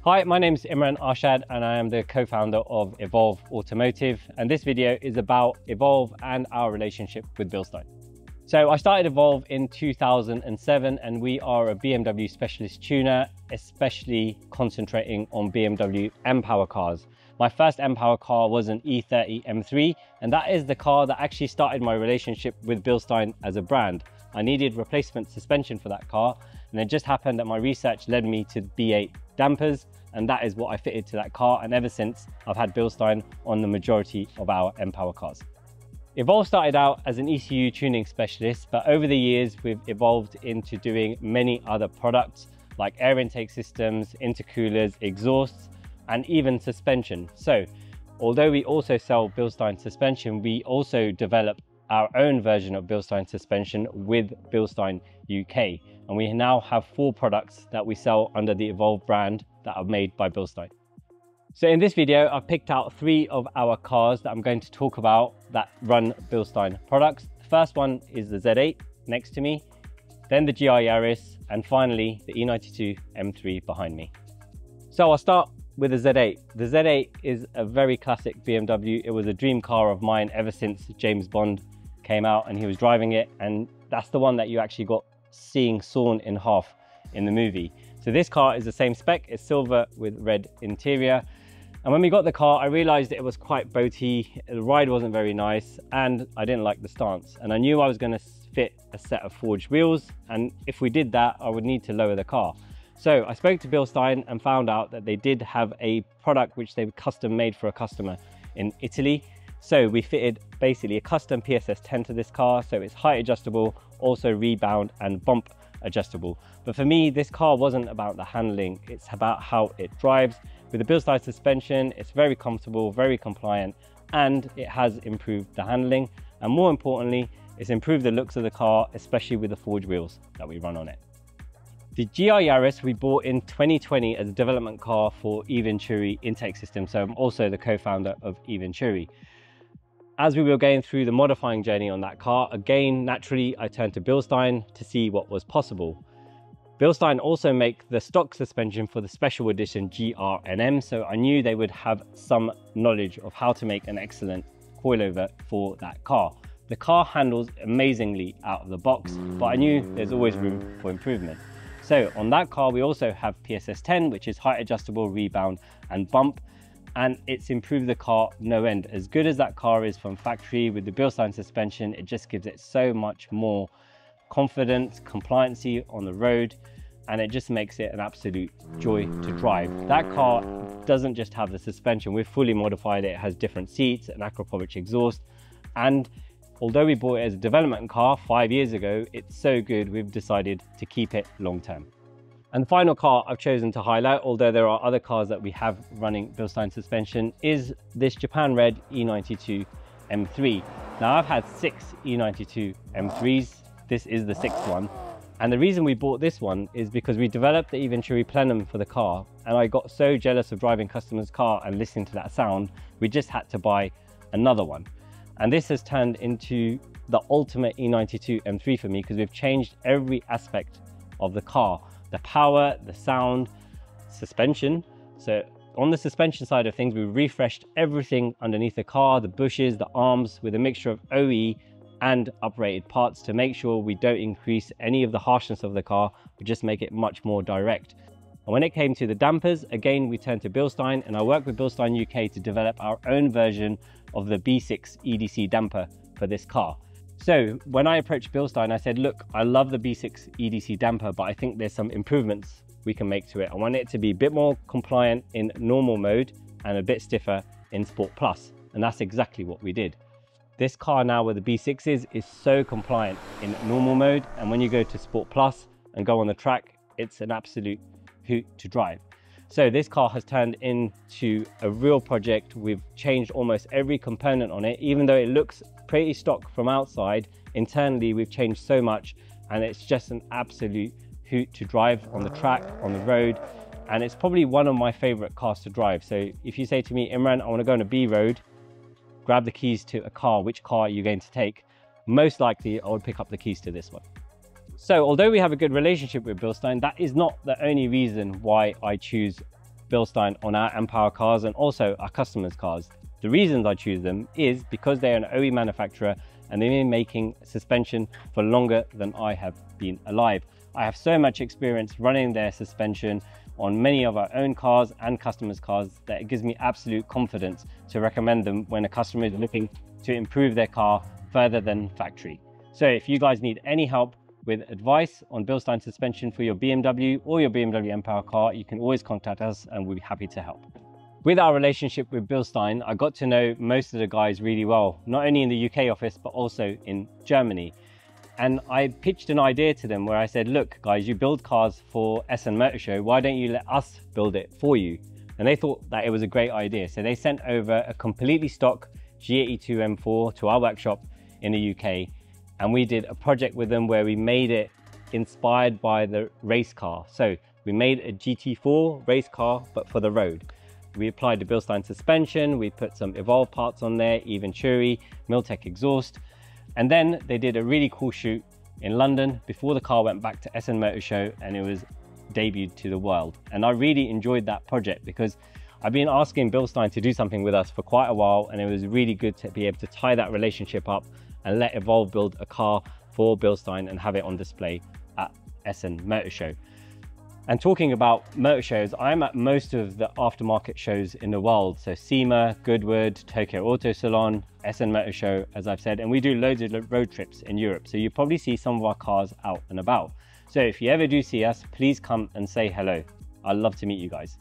Hi, my name is Imran Arshad and I am the co-founder of Evolve Automotive, and this video is about Evolve and our relationship with BILSTEIN. So I started Evolve in 2007 and we are a BMW specialist tuner, especially concentrating on BMW M-Power cars. My first M-Power car was an E30 M3, and that is the car that actually started my relationship with BILSTEIN as a brand. I needed replacement suspension for that car, and it just happened that my research led me to B8 dampers, and that is what I fitted to that car, and ever since I've had BILSTEIN on the majority of our M-Power cars. Evolve started out as an ECU tuning specialist, but over the years we've evolved into doing many other products like air intake systems, intercoolers, exhausts, and even suspension. So although we also sell BILSTEIN suspension, we also develop our own version of BILSTEIN suspension with BILSTEIN UK, and we now have 4 products that we sell under the Evolve brand that are made by BILSTEIN. So in this video, I've picked out 3 of our cars that I'm going to talk about that run BILSTEIN products. The first one is the Z8 next to me, then the GR Yaris, and finally the E92 M3 behind me. So I'll start with the Z8. The Z8 is a very classic BMW. It was a dream car of mine ever since James Bond came out and he was driving it, and that's the one that you actually got seeing sawn in half in the movie. So this car is the same spec, it's silver with red interior. And when we got the car, I realized it was quite boaty, the ride wasn't very nice, and I didn't like the stance. And I knew I was going to fit a set of forged wheels, and if we did that, I would need to lower the car. So I spoke to BILSTEIN and found out that they did have a product which they custom made for a customer in Italy. So we fitted basically a custom PSS 10 to this car, so it's height adjustable, also rebound and bump adjustable. But for me, this car wasn't about the handling, it's about how it drives. With the BILSTEIN suspension, it's very comfortable, very compliant, and it has improved the handling. And more importantly, it's improved the looks of the car, especially with the forged wheels that we run on it. The GR Yaris we bought in 2020 as a development car for Eventuri intake system. So I'm also the co-founder of Eventuri. As we were going through the modifying journey on that car, again, naturally, I turned to BILSTEIN to see what was possible. BILSTEIN also make the stock suspension for the special edition GR and M, so I knew they would have some knowledge of how to make an excellent coilover for that car. The car handles amazingly out of the box, but I knew there's always room for improvement. So on that car, we also have PSS 10, which is height adjustable, rebound and bump, and it's improved the car no end. As good as that car is from factory, with the BILSTEIN suspension, it just gives it so much more confidence, compliancy on the road, and it just makes it an absolute joy to drive. That car doesn't just have the suspension, we've fully modified it. It has different seats, an aquapower exhaust, and although we bought it as a development car 5 years ago, it's so good we've decided to keep it long term. And the final car I've chosen to highlight, although there are other cars that we have running BILSTEIN suspension, is this Japan red E92 M3. Now I've had 6 E92 M3s. This is the 6th one, and the reason we bought this one is because we developed the Eventuri plenum for the car, and I got so jealous of driving customers' car and listening to that sound, we just had to buy another one. And this has turned into the ultimate E92 M3 for me, because we've changed every aspect of the car, the power, the sound, suspension. So on the suspension side of things, we refreshed everything underneath the car, the bushes, the arms, with a mixture of OE and uprated parts to make sure we don't increase any of the harshness of the car, we just make it much more direct. And when it came to the dampers, again, we turned to BILSTEIN, and I worked with BILSTEIN UK to develop our own version of the B6 EDC damper for this car. So when I approached BILSTEIN, I said, look, I love the B6 EDC damper, but I think there's some improvements we can make to it. I want it to be a bit more compliant in normal mode and a bit stiffer in Sport Plus. And that's exactly what we did. This car now with the B6s is so compliant in normal mode, and when you go to Sport Plus and go on the track, it's an absolute hoot to drive. So this car has turned into a real project. We've changed almost every component on it. Even though it looks pretty stock from outside, internally we've changed so much, and it's just an absolute hoot to drive on the track, on the road, and it's probably one of my favorite cars to drive. So if you say to me, Imran, I want to go on a B road, grab the keys to a car, which car are you going to take? Most likely I would pick up the keys to this one. So although we have a good relationship with BILSTEIN, that is not the only reason why I choose BILSTEIN on our mPower cars and also our customers' cars. The reasons I choose them is because they're an OE manufacturer and they've been making suspension for longer than I have been alive. I have so much experience running their suspension on many of our own cars and customers' cars that it gives me absolute confidence to recommend them when a customer is looking to improve their car further than factory. So if you guys need any help with advice on BILSTEIN suspension for your BMW or your BMW mPower car, you can always contact us and we'll be happy to help. With our relationship with BILSTEIN, I got to know most of the guys really well, not only in the UK office, but also in Germany. And I pitched an idea to them where I said, look guys, you build cars for Essen Motor Show, why don't you let us build it for you? And they thought that it was a great idea. So they sent over a completely stock G82 M4 to our workshop in the UK. And we did a project with them where we made it inspired by the race car. So we made a GT4 race car, but for the road. We applied the BILSTEIN suspension, we put some Evolve parts on there, Eventuri, Miltech exhaust. And then they did a really cool shoot in London before the car went back to Essen Motor Show and it was debuted to the world. And I really enjoyed that project because I've been asking BILSTEIN to do something with us for quite a while, and it was really good to be able to tie that relationship up and let Evolve build a car for BILSTEIN and have it on display at Essen Motor Show. And talking about motor shows, I'm at most of the aftermarket shows in the world. So SEMA, Goodwood, Tokyo Auto Salon, Essen Motor Show, as I've said, and we do loads of road trips in Europe. So you probably see some of our cars out and about. So if you ever do see us, please come and say hello. I'd love to meet you guys.